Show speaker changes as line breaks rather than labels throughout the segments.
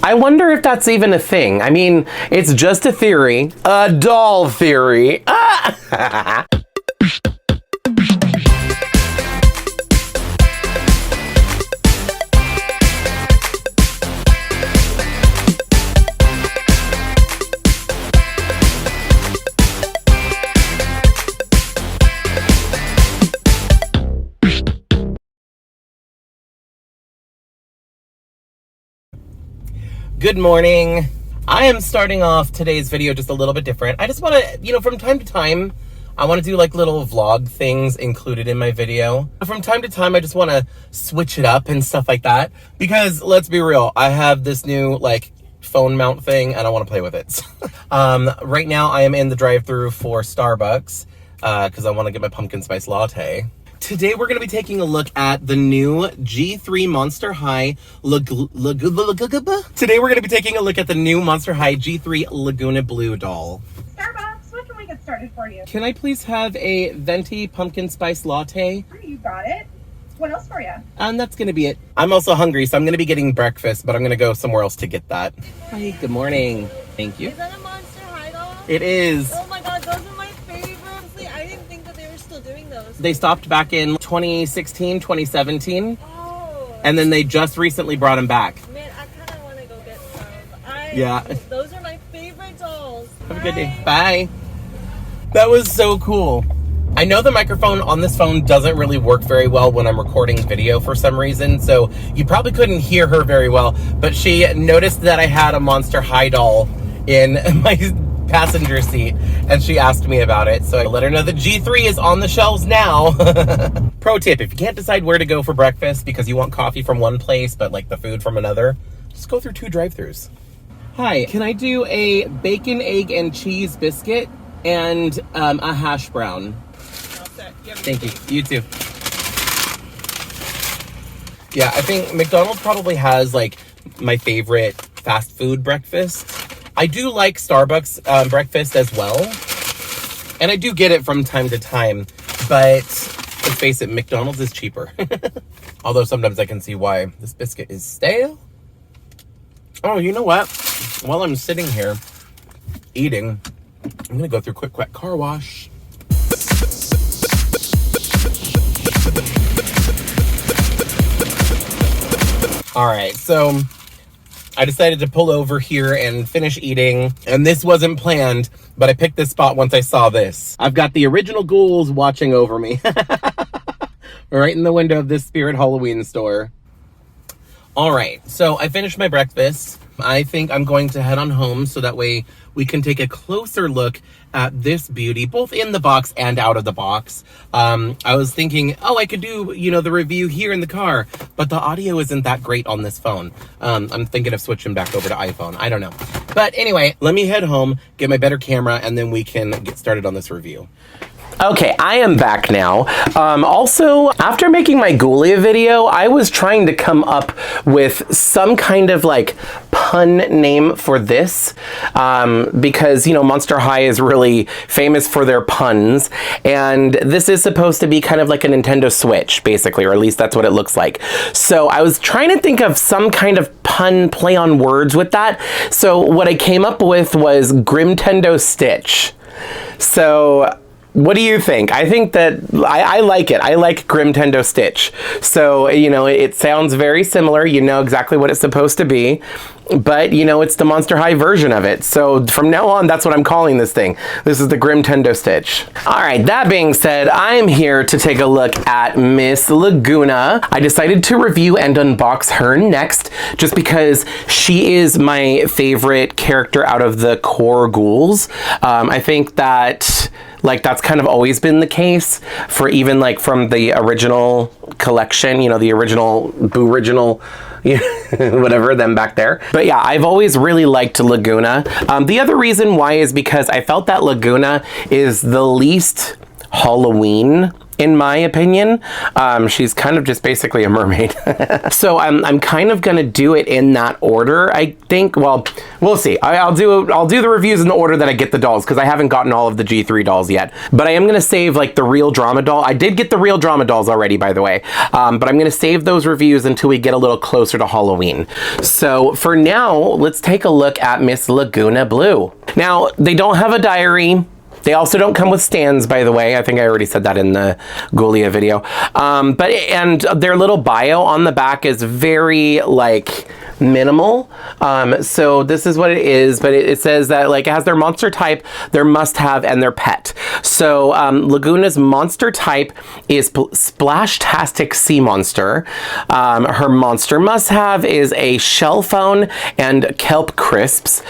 I wonder if that's even a thing. I mean, it's just a theory. A doll theory. Ah! Good morning. I am starting off today's video just a little bit different. I just want to, from time to time, I want to do like little vlog things included in my video. From time to time, I just want to switch it up and stuff like that. Because let's be real, I have this new like phone mount thing and I want to play with it. Right now, I am in the drive-thru for Starbucks because I want to get my pumpkin spice latte. Today we're going to be taking a look at the new G3 Monster High Today we're going to be taking a look at the new Monster High G3 Lagoona Blue doll.
Starbucks, what can we get started for you?
Can I please have a venti pumpkin spice latte?
You got it. What else for you?
That's going to be it. I'm also hungry, so I'm going to be getting breakfast, but I'm going to go somewhere else to get that. Hi, good morning. Thank you.
Is that a Monster High doll?
It is.
Oh my god, those are my favorites. I didn't think that they were still doing those.
They stopped back in 2016, 2017.
Oh.
And then they just recently brought them back.
Man, I kind of want to go get some.
Yeah.
Those are my favorite dolls.
Have a good day. Bye. That was so cool. I know the microphone on this phone doesn't really work very well when I'm recording video for some reason, so you probably couldn't hear her very well, but she noticed that I had a Monster High doll in my passenger seat, and she asked me about it, so I let her know that G3 is on the shelves now. Pro tip, if you can't decide where to go for breakfast because you want coffee from one place, but like the food from another, just go through 2 drive-thrus. Hi, can I do a bacon, egg, and cheese biscuit and a hash brown? Thank you. You too. Yeah, I think McDonald's probably has like my favorite fast food breakfast. I do like Starbucks breakfast as well. And I do get it from time to time. But let's face it, McDonald's is cheaper. Although sometimes I can see why. This biscuit is stale. Oh, you know what? While I'm sitting here eating, I'm going to go through quick car wash. All right, so I decided to pull over here and finish eating, and this wasn't planned, but I picked this spot once I saw this. I've got the original ghouls watching over me. Right in the window of this Spirit Halloween store. All right, so I finished my breakfast. I think I'm going to head on home so that way we can take a closer look at this beauty, both in the box and out of the box. I was thinking, I could do, the review here in the car, but the audio isn't that great on this phone. I'm thinking of switching back over to iPhone. I don't know. But anyway, let me head home, get my better camera, and then we can get started on this review. Okay, I am back now. Also, after making my Ghoulia video, I was trying to come up with some kind of like pun name for this because, Monster High is really famous for their puns, and this is supposed to be kind of like a Nintendo Switch, basically, or at least that's what it looks like. So I was trying to think of some kind of pun play on words with that. So what I came up with was Grimtendo Stitch. So what do you think? I think that I like it. I like Grimtendo Stitch. So, it sounds very similar. You know exactly what it's supposed to be. But, it's the Monster High version of it. So from now on, that's what I'm calling this thing. This is the Grimtendo Stitch. All right, that being said, I'm here to take a look at Miss Lagoona. I decided to review and unbox her next just because she is my favorite character out of the core ghouls. I think that that's kind of always been the case for even from the original collection, the original whatever, them back there. But yeah, I've always really liked Lagoona. The other reason why is because I felt that Lagoona is the least Halloween in my opinion. She's kind of just basically a mermaid. So I'm kind of gonna do it in that order, I think. Well, we'll see. I'll do the reviews in the order that I get the dolls, because I haven't gotten all of the G3 dolls yet. But I am gonna save like the real drama doll. I did get the real drama dolls already, by the way. But I'm gonna save those reviews until we get a little closer to Halloween. So for now, let's take a look at Miss Lagoona Blue. Now, they don't have a diary. They also don't come with stands, by the way. I think I already said that in the Ghoulia video. And their little bio on the back is very, like, minimal. So this is what it is, but it says that, like, it has their monster type, their must-have, and their pet. So Lagoona's monster type is Splashtastic Sea Monster. Her monster must-have is a shell phone and kelp crisps.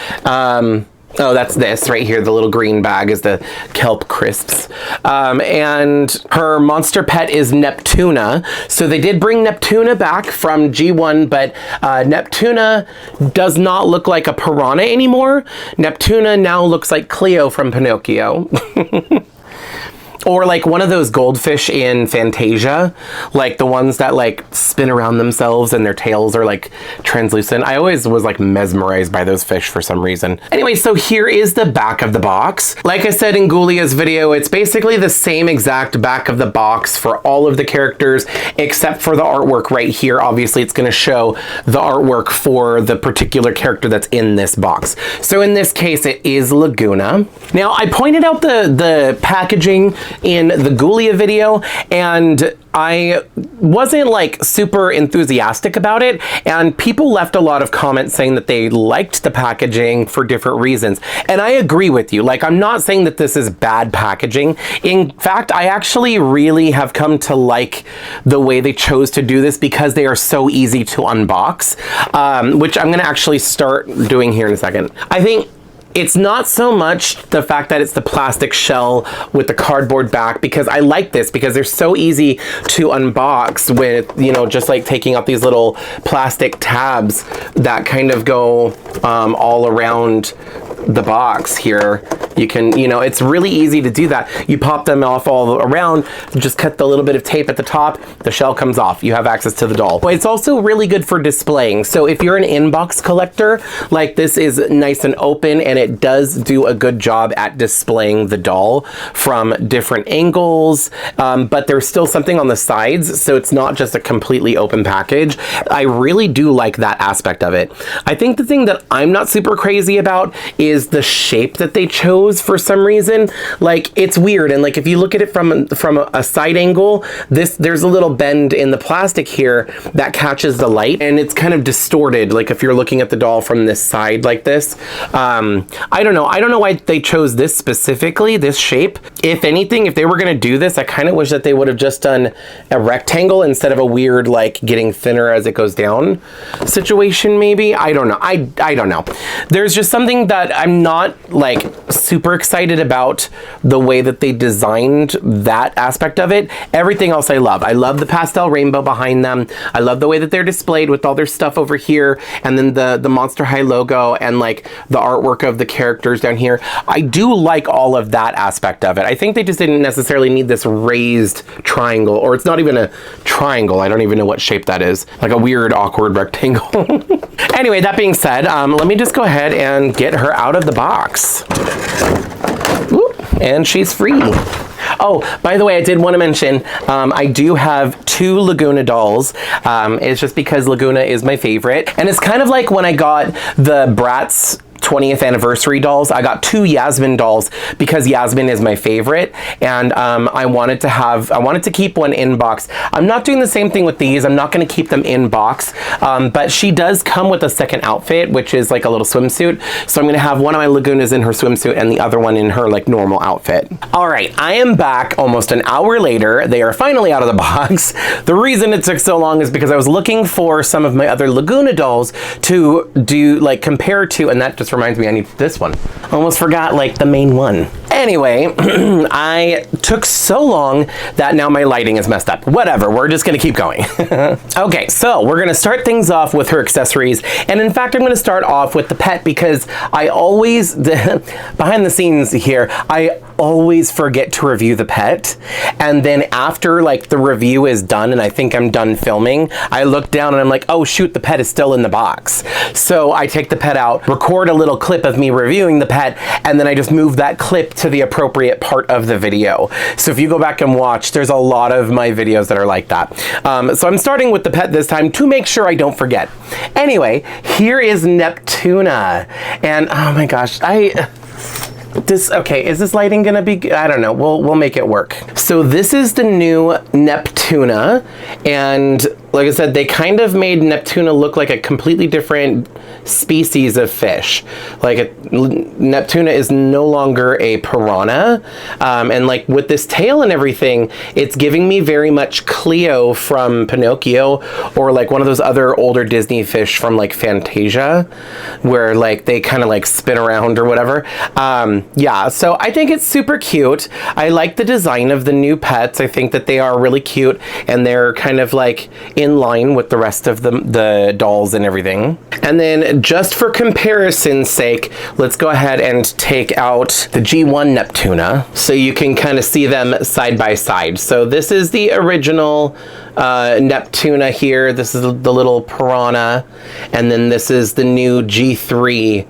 Oh, that's this right here. The little green bag is the kelp crisps. And her monster pet is Neptuna. So they did bring Neptuna back from G1, but Neptuna does not look like a piranha anymore. Neptuna now looks like Cleo from Pinocchio. Or like one of those goldfish in Fantasia, like the ones that like spin around themselves and their tails are like translucent. I always was like mesmerized by those fish for some reason. Anyway, so here is the back of the box. Like I said in Ghoulia's video, it's basically the same exact back of the box for all of the characters, except for the artwork right here. Obviously, it's gonna show the artwork for the particular character that's in this box. So in this case, it is Lagoona. Now, I pointed out the packaging in the Ghoulia video, and I wasn't like super enthusiastic about it, and people left a lot of comments saying that they liked the packaging for different reasons. And I agree with you. Like, I'm not saying that this is bad packaging. In fact, I actually really have come to like the way they chose to do this, because they are so easy to unbox, which I'm gonna actually start doing here in a second. I think it's not so much the fact that it's the plastic shell with the cardboard back, because I like this because they're so easy to unbox with, you know, just like taking out these little plastic tabs that kind of go all around the box here. You can, you know, it's really easy to do that. You pop them off all around, just cut the little bit of tape at the top, the shell comes off. You have access to the doll. But it's also really good for displaying. So if you're an inbox collector, like, this is nice and open, and it does do a good job at displaying the doll from different angles, but there's still something on the sides, so it's not just a completely open package. I really do like that aspect of it. I think the thing that I'm not super crazy about is the shape that they chose for some reason. Like, it's weird, and like if you look at it from a side angle, there's a little bend in the plastic here that catches the light, and it's kind of distorted, like if you're looking at the doll from this side like this. I don't know why they chose this specifically, this shape. If anything, if they were gonna do this, I kind of wish that they would have just done a rectangle instead of a weird, like, getting thinner as it goes down situation, maybe. I don't know. I don't know. There's just something that I'm not like super excited about the way that they designed that aspect of it. Everything else I love. I love the pastel rainbow behind them. I love the way that they're displayed with all their stuff over here, and then the Monster High logo and like the artwork of the characters down here. I do like all of that aspect of it. I think they just didn't necessarily need this raised triangle, or it's not even a triangle. I don't even know what shape that is. Like a weird, awkward rectangle. Anyway, that being said, let me just go ahead and get her out of the box. Whoop, and she's free. Oh, by the way, I did want to mention, I do have 2 Lagoona dolls. It's just because Lagoona is my favorite. And it's kind of like when I got the Bratz 20th anniversary dolls. I got 2 Yasmin dolls because Yasmin is my favorite, and I wanted to keep one in box. I'm not doing the same thing with these. I'm not going to keep them in box, but she does come with a second outfit, which is like a little swimsuit. So I'm going to have one of my Lagoonas in her swimsuit and the other one in her like normal outfit. All right, I am back almost an hour later. They are finally out of the box. The reason it took so long is because I was looking for some of my other Lagoona dolls to do like compare to, and that just reminds me I need this one. Almost forgot like the main one. Anyway, I took so long that now my lighting is messed up. Whatever, we're just gonna keep going. Okay, so we're gonna start things off with her accessories. And in fact, I'm gonna start off with the pet because I always, behind the scenes here, I always forget to review the pet. And then after like the review is done and I think I'm done filming, I look down and I'm like, oh shoot, the pet is still in the box. So I take the pet out, record a little clip of me reviewing the pet, and then I just move that clip to the appropriate part of the video. So if you go back and watch, there's a lot of my videos that are like that. So I'm starting with the pet this time to make sure I don't forget. Anyway, here is Neptuna. And oh my gosh, okay, is this lighting gonna be, I don't know, we'll make it work. So this is the new Neptuna, and like I said, they kind of made Neptuna look like a completely different species of fish. Like Neptuna is no longer a piranha, and like with this tail and everything, it's giving me very much Cleo from Pinocchio, or like one of those other older Disney fish from like Fantasia, where like they kind of like spin around or whatever. Yeah, so I think it's super cute. I like the design of the new pets. I think that they are really cute, and they're kind of like in line with the rest of the dolls and everything. And then just for comparison's sake, let's go ahead and take out the G1 Neptuna so you can kind of see them side by side. So this is the original Neptuna here. This is the little piranha, and then this is the new G3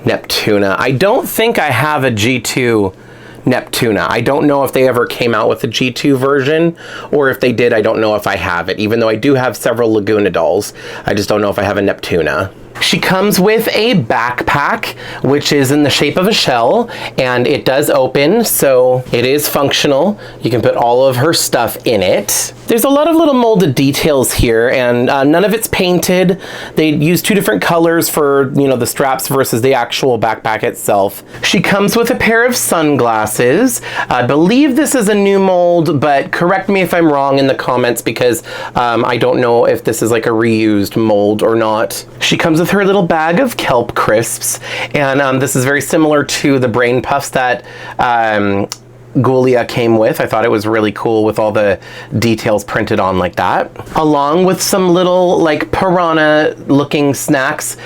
Neptuna. I don't think I have a G2 Neptuna. I don't know if they ever came out with a G2 version, or if they did, I don't know if I have it, even though I do have several Laguna dolls. I just don't know if I have a Neptuna. She comes with a backpack, which is in the shape of a shell, and it does open, so it is functional. You can put all of her stuff in it. There's a lot of little molded details here, and none of it's painted. They use two different colors for, you know, the straps versus the actual backpack itself. She comes with a pair of sunglasses. I believe this is a new mold, but correct me if I'm wrong in the comments, because I don't know if this is like a reused mold or not. She comes with her little bag of kelp crisps, and this is very similar to the brain puffs that Ghoulia came with. I thought it was really cool with all the details printed on like that, along with some little like piranha looking snacks.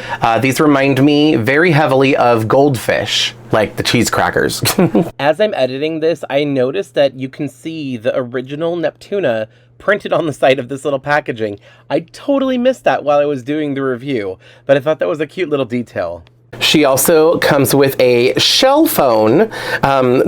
These remind me very heavily of goldfish, like the cheese crackers. As I'm editing this, I noticed that you can see the original Neptuna printed on the side of this little packaging. I totally missed that while I was doing the review, but I thought that was a cute little detail. She also comes with a shell phone.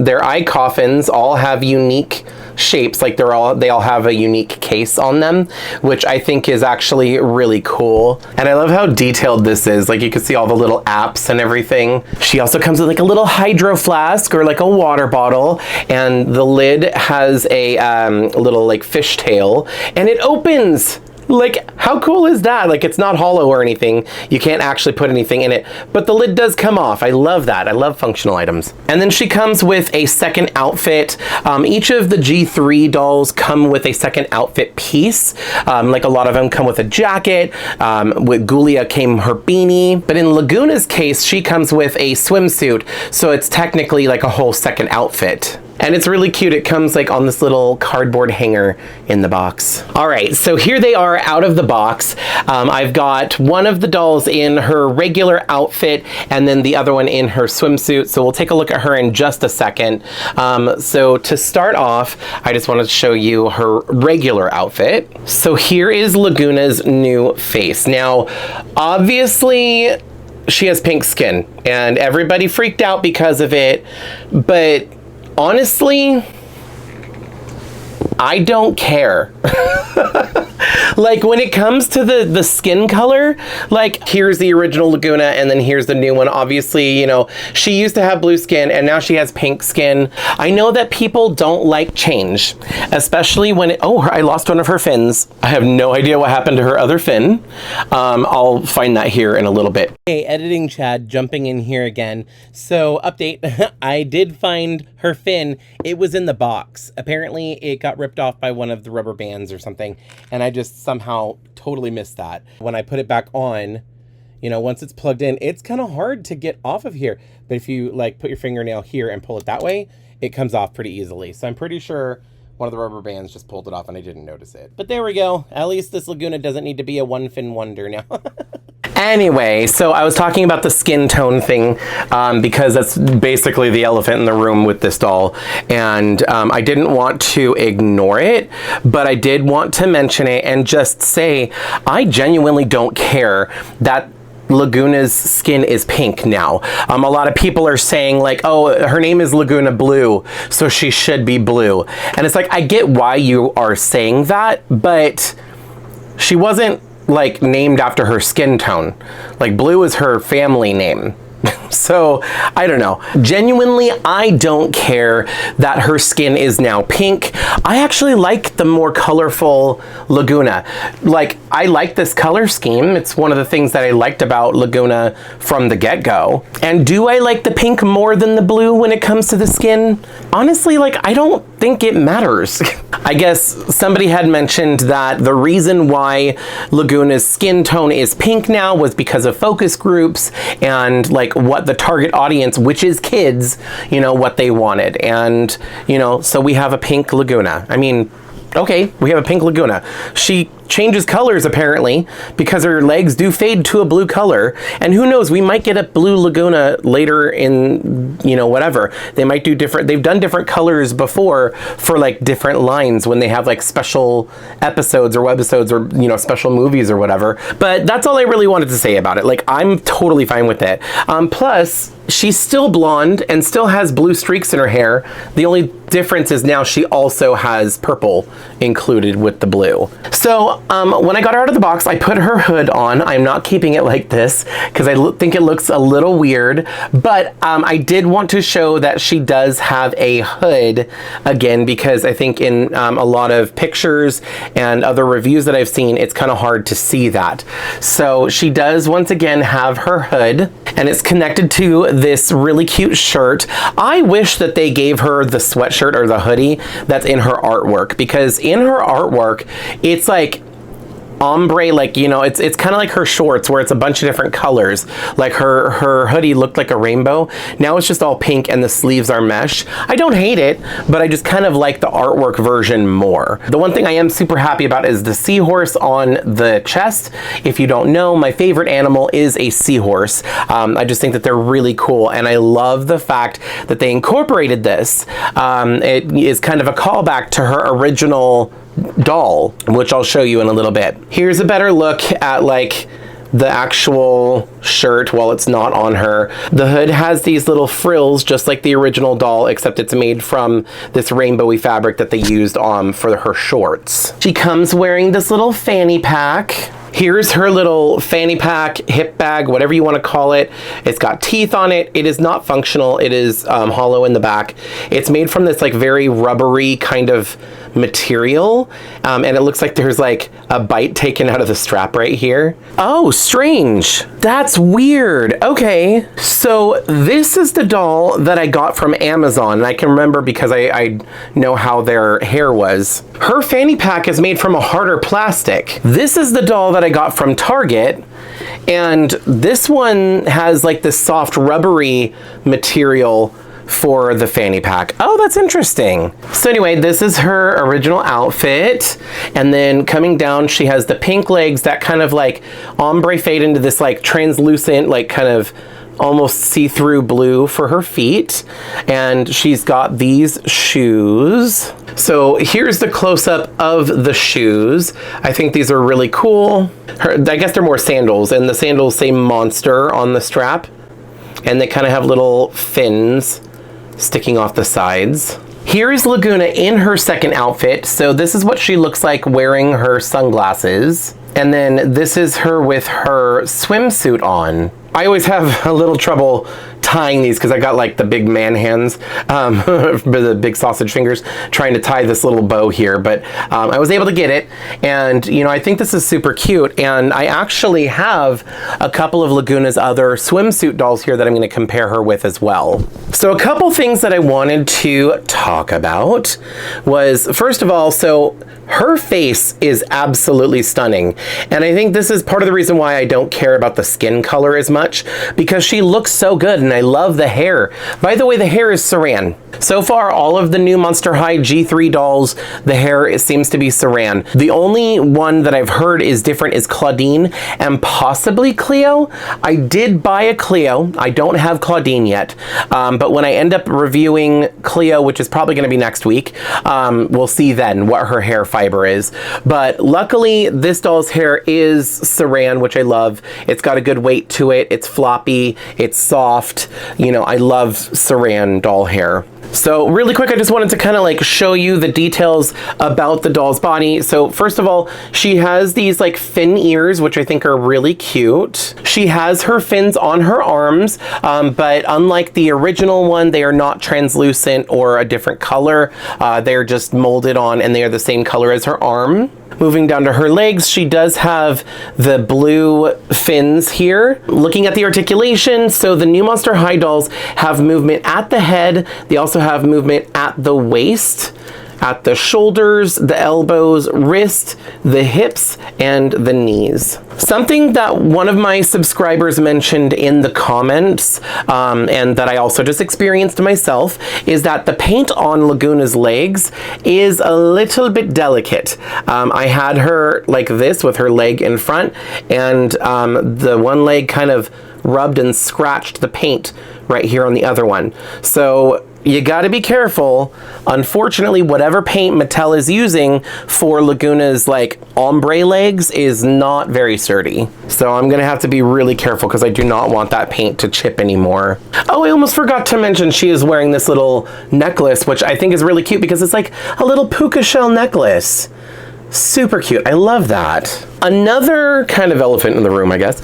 Their eye coffins all have unique shapes, like they all have a unique case on them, which I think is actually really cool. And I love how detailed this is. Like you can see all the little apps and everything. She also comes with like a little hydro flask or like a water bottle, and the lid has a little like fish tail, and it opens. Like, how cool is that? Like, it's not hollow or anything. You can't actually put anything in it, but the lid does come off. I love that. I love functional items. And then she comes with a second outfit. Each of the G3 dolls come with a second outfit piece. Like a lot of them come with a jacket. With Ghoulia came her beanie. But in Laguna's case, she comes with a swimsuit. So it's technically like a whole second outfit. And it's really cute. It comes like on this little cardboard hanger in the box. All right, so here they are out of the box. I've got one of the dolls in her regular outfit and then the other one in her swimsuit. So we'll take a look at her in just a second. So to start off, I just wanted to show you her regular outfit. So here is Laguna's new face. Now, obviously, she has pink skin and everybody freaked out because of it, but honestly, I don't care. Like when it comes to the skin color, like here's the original Laguna and then here's the new one. Obviously, you know, she used to have blue skin and now she has pink skin. I know that people don't like change, especially when I lost one of her fins. I have no idea what happened to her other fin. I'll find that here in a little bit. Hey, editing Chad jumping in here again. So update, I did find her fin. It was in the box. Apparently it got ripped off by one of the rubber bands or something, and I just somehow totally missed that. When I put it back on, you know, once it's plugged in, it's kind of hard to get off of here. But if you like put your fingernail here and pull it that way, it comes off pretty easily. So I'm pretty sure one of the rubber bands just pulled it off and I didn't notice it. But there we go. At least this Laguna doesn't need to be a one fin wonder now. Anyway, so I was talking about the skin tone thing because that's basically the elephant in the room with this doll. And I didn't want to ignore it, but I did want to mention it and just say, I genuinely don't care that Laguna's skin is pink now. A lot of people are saying like, oh, her name is Lagoona Blue, so she should be blue. And it's like, I get why you are saying that, but she wasn't like named after her skin tone. Like blue is her family name. So, I don't know. Genuinely, I don't care that her skin is now pink. I actually like the more colorful Laguna. Like, I like this color scheme. It's one of the things that I liked about Laguna from the get-go. And do I like the pink more than the blue when it comes to the skin? Honestly, like, I don't think it matters. I guess somebody had mentioned that the reason why Laguna's skin tone is pink now was because of focus groups and like what the target audience, which is kids, you know, what they wanted. And, you know, so we have a pink Laguna. I mean, okay, we have a pink Laguna. She changes colors apparently because her legs do fade to a blue color, and who knows, we might get a blue Laguna later in, you know, whatever. They might do different, they've done different colors before for like different lines when they have like special episodes or webisodes or, you know, special movies or whatever. But that's all I really wanted to say about it. Like, I'm totally fine with it. Plus, she's still blonde and still has blue streaks in her hair. The only difference is now she also has purple included with the blue. So when I got her out of the box, I put her hood on. I'm not keeping it like this because I think it looks a little weird, but I did want to show that she does have a hood again, because I think in a lot of pictures and other reviews that I've seen, it's kind of hard to see that. So she does once again have her hood, and it's connected to this really cute shirt. I wish that they gave her the sweatshirt or the hoodie that's in her artwork, because in her artwork, it's like ombre, like, you know, it's kind of like her shorts where it's a bunch of different colors. Like her hoodie looked like a rainbow. Now it's just all pink and the sleeves are mesh. I don't hate it, but I just kind of like the artwork version more. The one thing I am super happy about is the seahorse on the chest. If you don't know, my favorite animal is a seahorse. I just think that they're really cool, and I love the fact that they incorporated this. It is kind of a callback to her original doll, which I'll show you in a little bit. Here's a better look at like the actual shirt while it's not on her. The hood has these little frills just like the original doll, except it's made from this rainbowy fabric that they used for her shorts. She comes wearing this little fanny pack. Here's her little fanny pack, hip bag, whatever you want to call it. It's got teeth on it. It is not functional. It is hollow in the back. It's made from this like very rubbery kind of material, and it looks like there's like a bite taken out of the strap right here. Oh, strange. That's weird. Okay, so this is the doll that I got from Amazon, and I can remember because I know how their hair was. Her fanny pack is made from a harder plastic. This is the doll that I got from Target, and this one has like this soft rubbery material for the fanny pack. Oh, that's interesting. So anyway, this is her original outfit, and then coming down, she has the pink legs that kind of like ombre fade into this like translucent, like kind of almost see-through blue for her feet, and she's got these shoes. So here's the close-up of the shoes. I think these are really cool. I guess they're more sandals, and the sandals say Monster on the strap, and they kind of have little fins sticking off the sides. Here is Laguna in her second outfit. So this is what she looks like wearing her sunglasses. And then this is her with her swimsuit on. I always have a little trouble tying these because I got like the big man hands, the big sausage fingers, trying to tie this little bow here, but I was able to get it, and you know, I think this is super cute, and I actually have a couple of Laguna's other swimsuit dolls here that I'm going to compare her with as well. So a couple things that I wanted to talk about was, first of all, so her face is absolutely stunning, and I think this is part of the reason why I don't care about the skin color as much. much because she looks so good and I love the hair. By the way, the hair is saran. So far, all of the new Monster High G3 dolls, the hair seems to be saran. The only one that I've heard is different is Claudine and possibly Cleo. I did buy a Cleo. I don't have Claudine yet. But when I end up reviewing Cleo, which is probably going to be next week, we'll see then what her hair fiber is. But luckily, this doll's hair is saran, which I love. It's got a good weight to it. It's floppy. It's soft. You know, I love saran doll hair. So really quick, I just wanted to kind of like show you the details about the doll's body. So first of all, she has these like fin ears, which I think are really cute. She has her fins on her arms, but unlike the original one, they are not translucent or a different color. They're just molded on and they are the same color as her arm. Moving down to her legs, she does have the blue fins here. Looking at the articulation, so the new Monster High dolls have movement at the head. They also have movement at the waist, at the shoulders, the elbows, wrist, the hips, and the knees. Something that one of my subscribers mentioned in the comments, and that I also just experienced myself, is that the paint on Laguna's legs is a little bit delicate. I had her like this with her leg in front, and the one leg kind of rubbed and scratched the paint right here on the other one. So you gotta be careful. Unfortunately, whatever paint Mattel is using for Laguna's like ombre legs is not very sturdy. So I'm gonna have to be really careful because I do not want that paint to chip anymore. Oh, I almost forgot to mention she is wearing this little necklace, which I think is really cute because it's like a little puka shell necklace. Super cute. I love that. Another kind of elephant in the room, I guess.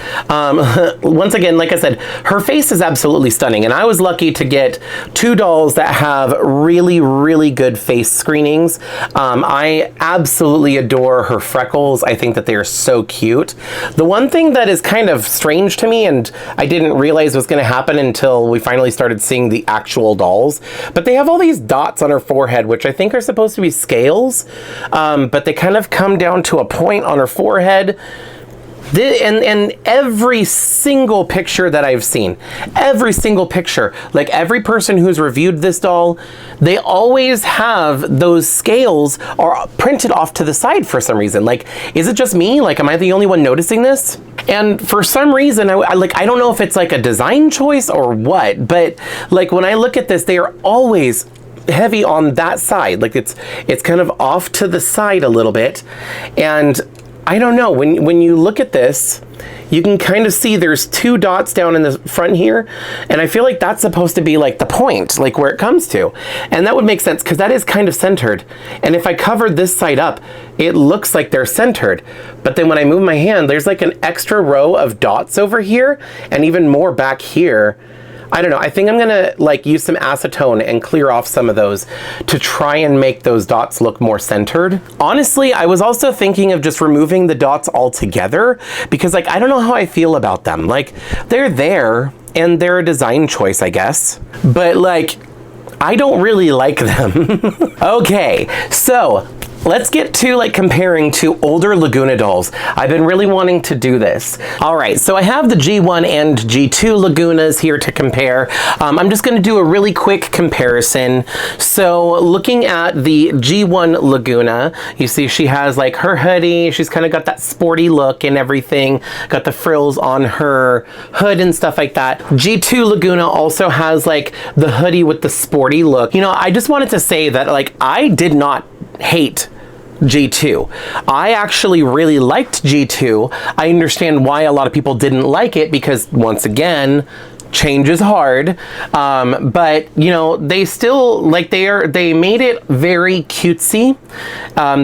Once again, like I said, her face is absolutely stunning. And I was lucky to get two dolls that have really, really good face screenings. I absolutely adore her freckles. I think that they are so cute. The one thing that is kind of strange to me, and I didn't realize was going to happen until we finally started seeing the actual dolls, but they have all these dots on her forehead, which I think are supposed to be scales, but they kind of come down to a point on her forehead. And every single picture that I've seen, every single picture, like every person who's reviewed this doll, they always have those scales are printed off to the side for some reason. Like, is it just me? Like, am I the only one noticing this? And for some reason, I don't know if it's like a design choice or what, but like when I look at this, they are always heavy on that side. Like it's kind of off to the side a little bit. And I don't know, when you look at this, you can kind of see there's two dots down in the front here, and I feel like that's supposed to be like the point, like where it comes to. And that would make sense because that is kind of centered. And if I cover this side up, it looks like they're centered. But then when I move my hand, there's like an extra row of dots over here and even more back here. I don't know, I think I'm gonna like use some acetone and clear off some of those to try and make those dots look more centered. Honestly, I was also thinking of just removing the dots altogether because like, I don't know how I feel about them. Like they're there and they're a design choice, I guess, but like, I don't really like them. Okay, so let's get to like comparing to older Laguna dolls. I've been really wanting to do this. All right, so I have the G1 and G2 Lagunas here to compare. I'm just gonna do a really quick comparison. So looking at the G1 Laguna, you see she has like her hoodie, she's kind of got that sporty look and everything, got the frills on her hood and stuff like that. G2 Laguna also has like the hoodie with the sporty look. You know, I just wanted to say that like I did not hate G2. I actually really liked G2. I understand why a lot of people didn't like it because once again, change is hard, but you know, they still like they made it very cutesy.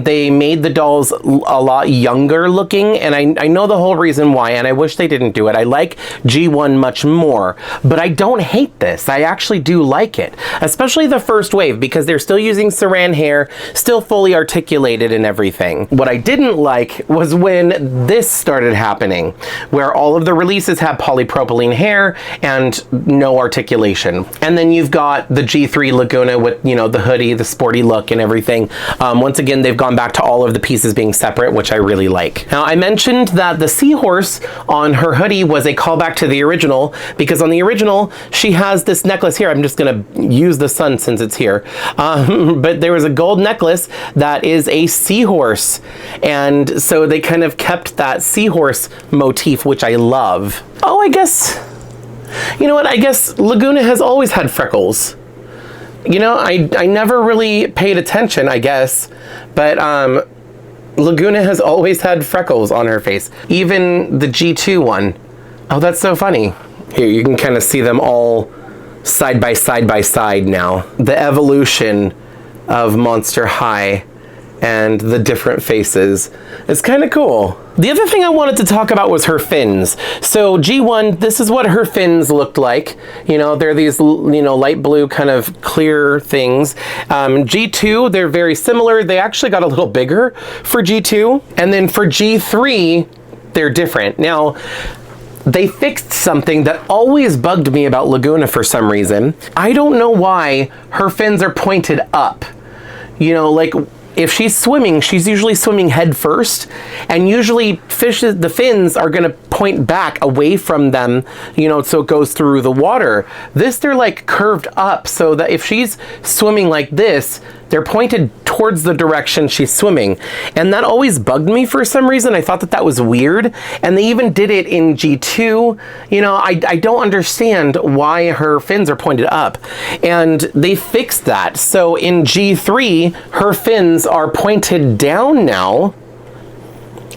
They made the dolls a lot younger looking, and I know the whole reason why, and I wish they didn't do it. I like G1 much more, but I don't hate this. I actually do like it, especially the first wave because they're still using saran hair, still fully articulated and everything. What I didn't like was when this started happening, where all of the releases have polypropylene hair and no articulation. And then you've got the G3 Lagoona with, you know, the hoodie, the sporty look and everything, Once again, they've gone back to all of the pieces being separate, which I really like. Now, I mentioned that the seahorse on her hoodie was a callback to the original, because on the original, she has this necklace here. I'm just gonna use the sun since it's here. But there was a gold necklace that is a seahorse. And so they kind of kept that seahorse motif, which I love. Oh, I guess, you know what? I guess Laguna has always had freckles. You know, I never really paid attention, I guess, but Laguna has always had freckles on her face. Even the G2 one. Oh, that's so funny. Here, you can kind of see them all side by side now. The evolution of Monster High and the different faces. It's kind of cool. The other thing I wanted to talk about was her fins. So G1, this is what her fins looked like. You know, they're these, you know, light blue kind of clear things. G2, they're very similar. They actually got a little bigger for G2. And then for G3, they're different. Now, they fixed something that always bugged me about Laguna for some reason. I don't know why her fins are pointed up. You know, like, if she's swimming, she's usually swimming head first, and usually the fins are gonna point back away from them, you know, so it goes through the water. This, they're like curved up, so that if she's swimming like this, they're pointed towards the direction she's swimming. And that always bugged me for some reason. I thought that that was weird. And they even did it in G2. You know, I don't understand why her fins are pointed up. And they fixed that. So in G3, her fins are pointed down now.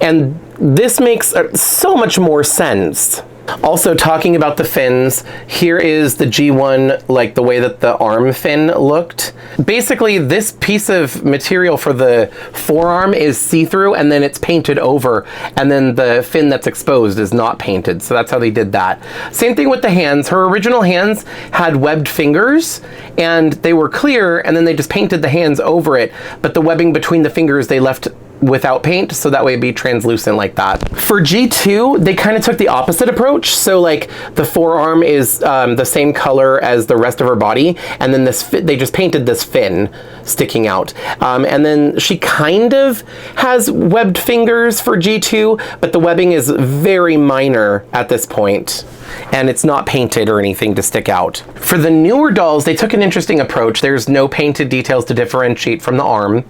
And this makes so much more sense. Also, talking about the fins, here is the G1, like the way that the arm fin looked. Basically, this piece of material for the forearm is see-through, and then it's painted over, and then the fin that's exposed is not painted. So that's how they did that. Same thing with the hands. Her original hands had webbed fingers, and they were clear, and then they just painted the hands over it, but the webbing between the fingers they left without paint, so that way it'd be translucent like that. For G2, they kind of took the opposite approach. So like the forearm is the same color as the rest of her body, and then this they just painted this fin sticking out. And then she kind of has webbed fingers for G2, but the webbing is very minor at this point, and it's not painted or anything to stick out. For the newer dolls, they took an interesting approach. There's no painted details to differentiate from the arm,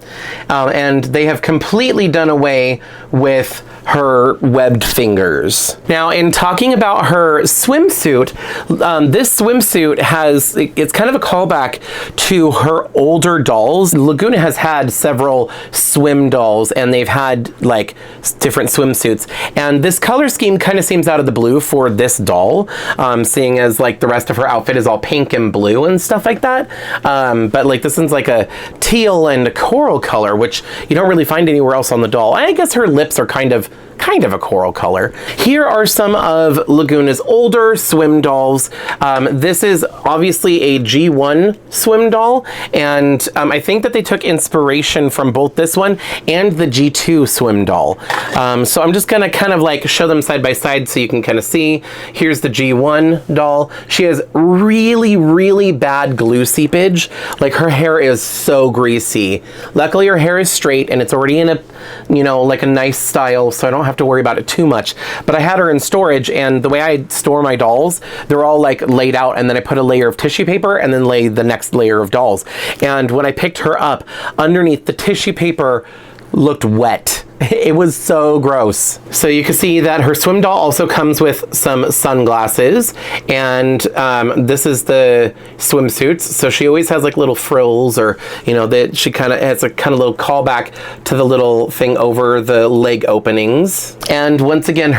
and they have completely done away with her webbed fingers. Now, in talking about her swimsuit, this swimsuit it's kind of a callback to her older dolls. Laguna has had several swim dolls, and they've had like different swimsuits, and this color scheme kind of seems out of the blue for this doll, seeing as like the rest of her outfit is all pink and blue and stuff like that. But like this one's like a teal and a coral color, which you don't really find anywhere else on the doll. I guess her lips are kind of a coral color. Here are some of Laguna's older swim dolls. This is obviously a G1 swim doll, and I think that they took inspiration from both this one and the G2 swim doll. So I'm just gonna kind of like show them side by side so you can kind of see. Here's the G1 doll. She has really, really bad glue seepage. Like her hair is so greasy. Luckily her hair is straight and it's already in a, you know, like a nice style, so I don't have to worry about it too much. But I had her in storage, and the way I store my dolls, they're all like laid out, and then I put a layer of tissue paper and then lay the next layer of dolls. And when I picked her up, underneath the tissue paper looked wet. It was so gross. So you can see that her swim doll also comes with some sunglasses, and this is the swimsuits. So she always has like little frills, or you know, that she kind of has a kind of little callback to the little thing over the leg openings. And once again,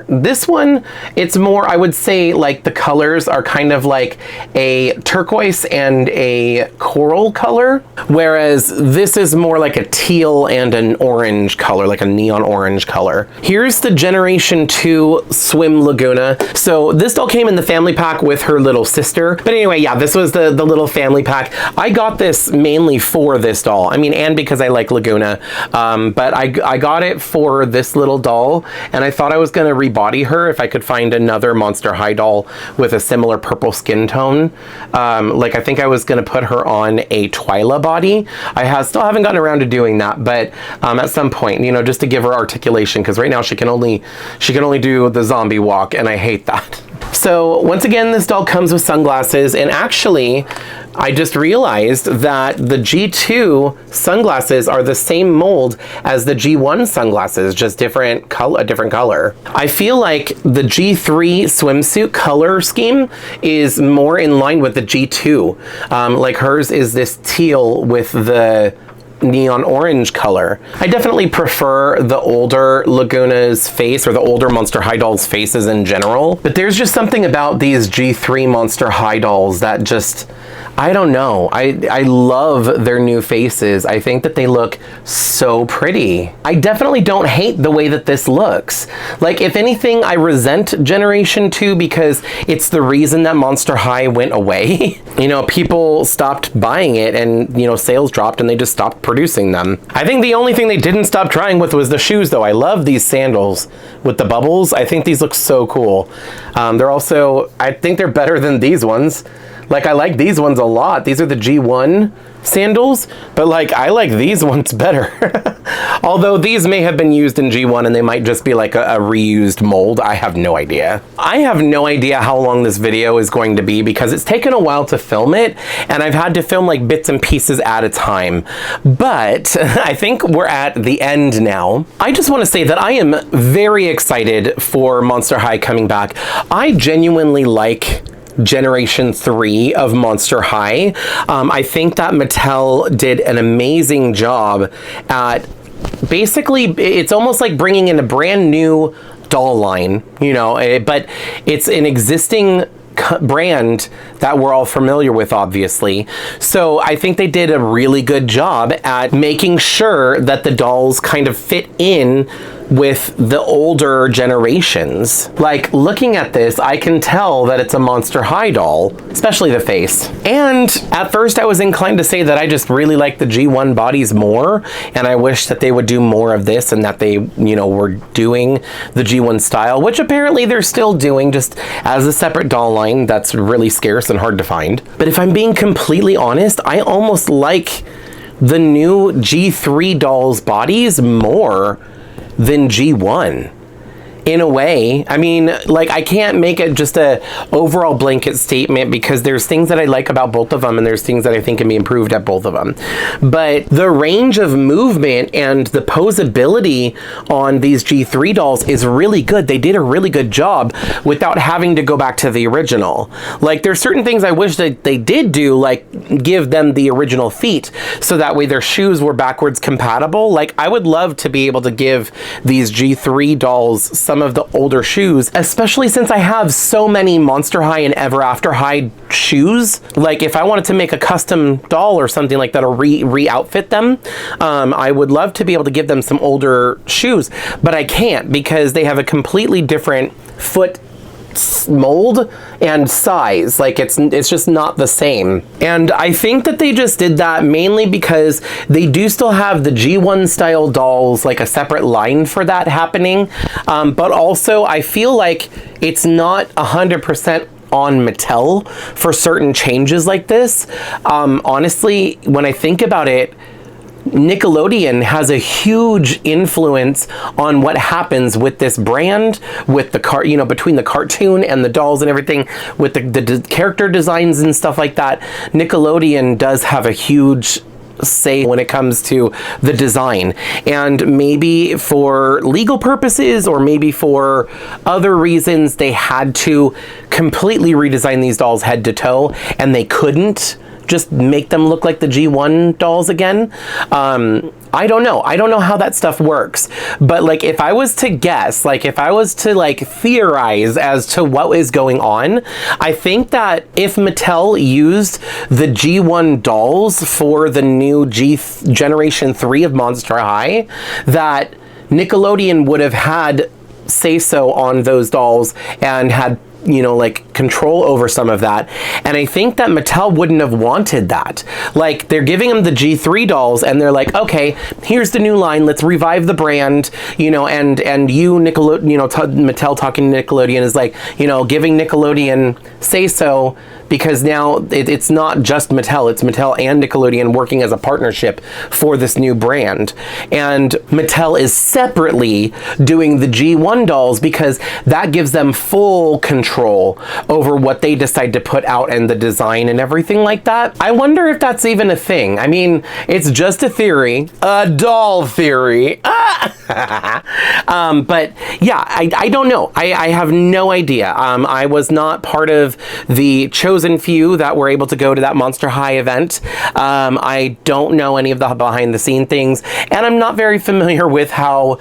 this one, it's more, I would say, like the colors are kind of like a turquoise and a coral color, whereas this is more like a teal and an orange color color, like a neon orange color. Here's the Generation 2 Swim Laguna. So this doll came in the family pack with her little sister. But anyway, yeah, this was the little family pack. I got this mainly for this doll. I mean, and because I like Laguna. But I got it for this little doll, and I thought I was going to rebody her if I could find another Monster High doll with a similar purple skin tone. Like I think I was going to put her on a Twyla body. I still haven't gotten around to doing that, but at some point, you know, just to give her articulation, because right now she can only do the zombie walk, and I hate that. So once again, this doll comes with sunglasses, and actually I just realized that the G2 sunglasses are the same mold as the G1 sunglasses, just a different color. I feel like the G3 swimsuit color scheme is more in line with the G2. Like hers is this teal with the neon orange color. I definitely prefer the older Laguna's face, or the older Monster High dolls' faces in general, but there's just something about these G3 Monster High dolls that just, I don't know. I love their new faces. I think that they look so pretty. I definitely don't hate the way that this looks. Like, if anything, I resent Generation 2 because it's the reason that Monster High went away. You know, people stopped buying it, and, you know, sales dropped, and they just stopped producing them. I think the only thing they didn't stop trying with was the shoes, though. I love these sandals with the bubbles. I think these look so cool. They're also, I think they're better than these ones. Like, I like these ones a lot. These are the G1 sandals, but like, I like these ones better. Although these may have been used in G1 and they might just be like a reused mold. I have no idea. I have no idea how long this video is going to be because it's taken a while to film it, and I've had to film like bits and pieces at a time. But I think we're at the end now. I just want to say that I am very excited for Monster High coming back. I genuinely like Generation 3 of Monster High. I think that Mattel did an amazing job at basically, it's almost like bringing in a brand new doll line, you know, but it's an existing brand that we're all familiar with, obviously. So I think they did a really good job at making sure that the dolls kind of fit in with the older generations. Like, looking at this, I can tell that it's a Monster High doll, especially the face. And at first I was inclined to say that I just really like the G1 bodies more, and I wish that they would do more of this, and that they, you know, were doing the G1 style, which apparently they're still doing, just as a separate doll line that's really scarce and hard to find. But if I'm being completely honest, I almost like the new G3 dolls' bodies more than G1 in a way. I mean, like, I can't make it just a overall blanket statement because there's things that I like about both of them, and there's things that I think can be improved at both of them. But the range of movement and the posability on these G3 dolls is really good. They did a really good job without having to go back to the original. Like, there's certain things I wish that they did do, like give them the original feet so that way their shoes were backwards compatible. Like, I would love to be able to give these G3 dolls some of the older shoes, especially since I have so many Monster High and Ever After High shoes. Like, if I wanted to make a custom doll or something like that, or re-outfit them, I would love to be able to give them some older shoes, but I can't because they have a completely different foot mold and size. Like, it's just not the same. And I think that they just did that mainly because they do still have the G1 style dolls, like a separate line for that happening. But also I feel like it's not 100% on Mattel for certain changes like this. Honestly, when I think about it, Nickelodeon has a huge influence on what happens with this brand, with the you know, between the cartoon and the dolls and everything, with the character designs and stuff like that. Nickelodeon does have a huge say when it comes to the design, and maybe for legal purposes or maybe for other reasons they had to completely redesign these dolls head to toe, and they couldn't just make them look like the G1 dolls again. I don't know. I don't know how that stuff works. But like, if I was to guess, like if I was to like theorize as to what is going on, I think that if Mattel used the G1 dolls for the new Generation 3 of Monster High, that Nickelodeon would have had say-so on those dolls and had, you know, like control over some of that. And I think that Mattel wouldn't have wanted that. Like, they're giving them the G3 dolls and they're like, okay, here's the new line, let's revive the brand, you know, and you, Nickelodeon, you know, Mattel talking to Nickelodeon is like, you know, giving Nickelodeon say-so, because now it's not just Mattel, it's Mattel and Nickelodeon working as a partnership for this new brand. And Mattel is separately doing the G1 dolls because that gives them full control over what they decide to put out and the design and everything like that. I wonder if that's even a thing. I mean, it's just a theory, a doll theory. But yeah, I don't know. I have no idea. I was not part of the chosen few that were able to go to that Monster High event. I don't know any of the behind the scene things, and I'm not very familiar with how,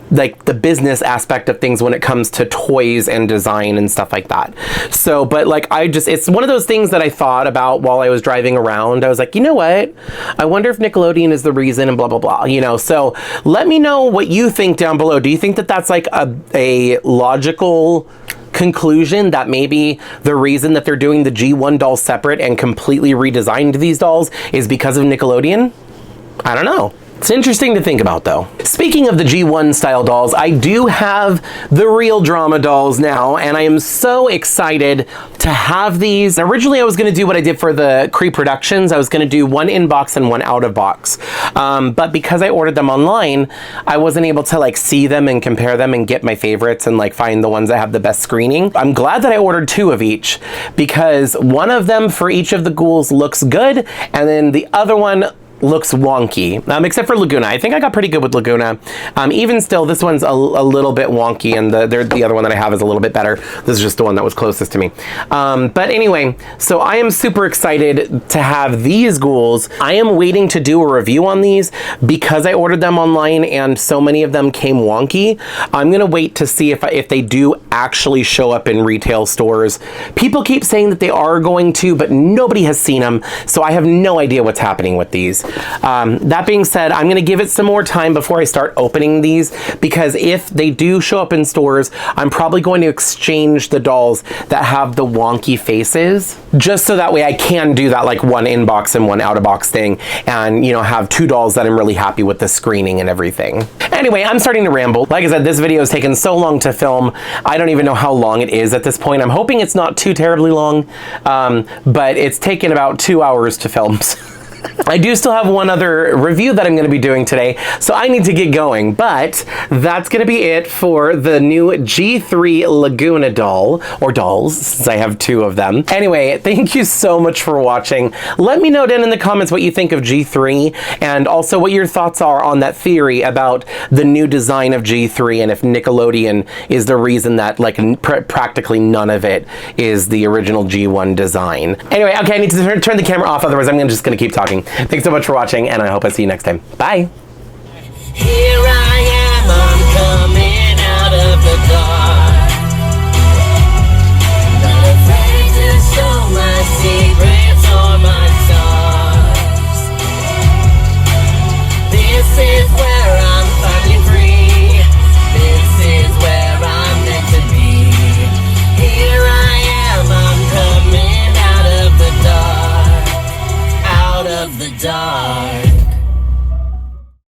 like, the business aspect of things when it comes to toys and design and stuff like that. So, but like, it's one of those things that I thought about while I was driving around. I was like, you know what? I wonder if Nickelodeon is the reason and blah, blah, blah, you know? So let me know what you think down below. Do you think that that's like a logical conclusion, that maybe the reason that they're doing the G1 dolls separate and completely redesigned these dolls is because of Nickelodeon? I don't know. It's interesting to think about, though. Speaking of the G1 style dolls, I do have the real drama dolls now, and I am so excited to have these. Originally, I was going to do what I did for the Cree Productions. I was going to do one in box and one out of box. But because I ordered them online, I wasn't able to like see them and compare them and get my favorites and like find the ones that have the best screening. I'm glad that I ordered 2 of each, because one of them for each of the ghouls looks good, and then the other one looks wonky, except for Laguna. I think I got pretty good with Laguna. Even still, this one's a little bit wonky, and the other one that I have is a little bit better. This is just the one that was closest to me. But anyway, so I am super excited to have these ghouls. I am waiting to do a review on these because I ordered them online and so many of them came wonky. I'm gonna wait to see if they do actually show up in retail stores. People keep saying that they are going to, but nobody has seen them, so I have no idea what's happening with these. That being said, I'm gonna give it some more time before I start opening these, because if they do show up in stores, I'm probably going to exchange the dolls that have the wonky faces, just so that way I can do that like one in-box and one out-of-box thing, and, you know, have 2 dolls that I'm really happy with the screening and everything. Anyway, I'm starting to ramble. Like I said, this video has taken so long to film, I don't even know how long it is at this point. I'm hoping it's not too terribly long, but it's taken about 2 hours to film. I do still have one other review that I'm going to be doing today, so I need to get going, but that's going to be it for the new G3 Lagoona doll, or dolls, since I have 2 of them. Anyway, thank you so much for watching. Let me know down in the comments what you think of G3, and also what your thoughts are on that theory about the new design of G3, and if Nickelodeon is the reason that like practically none of it is the original G1 design. Anyway, okay, I need to turn the camera off, otherwise I'm just going to keep talking. Thanks so much for watching, and I hope I see you next time. Bye. Here I am.